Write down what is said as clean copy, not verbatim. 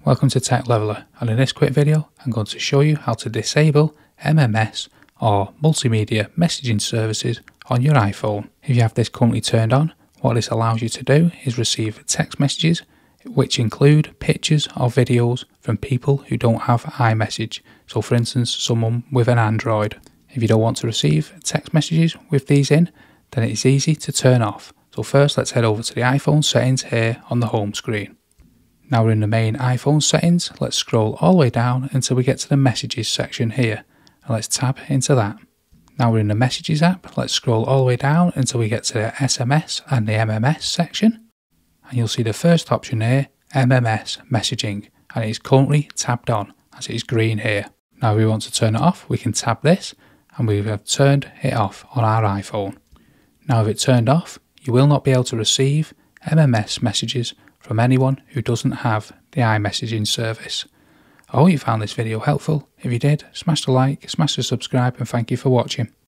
Welcome to Tech Leveler, and in this quick video I'm going to show you how to disable MMS or multimedia messaging services on your iPhone. If you have this currently turned on, what this allows you to do is receive text messages which include pictures or videos from people who don't have iMessage, so for instance someone with an Android. If you don't want to receive text messages with these in, then it's easy to turn off. So first let's head over to the iPhone settings here on the home screen. Now we're in the main iPhone settings, let's scroll all the way down until we get to the messages section here, and let's tap into that. Now we're in the messages app, let's scroll all the way down until we get to the SMS and the MMS section, and you'll see the first option here, MMS messaging, and it is currently tabbed on as it is green here. Now if we want to turn it off, we can tap this and we have turned it off on our iPhone. Now if it's turned off, you will not be able to receive MMS messages from anyone who doesn't have the iMessaging service. I hope you found this video helpful. If you did, smash the like, smash the subscribe, and thank you for watching.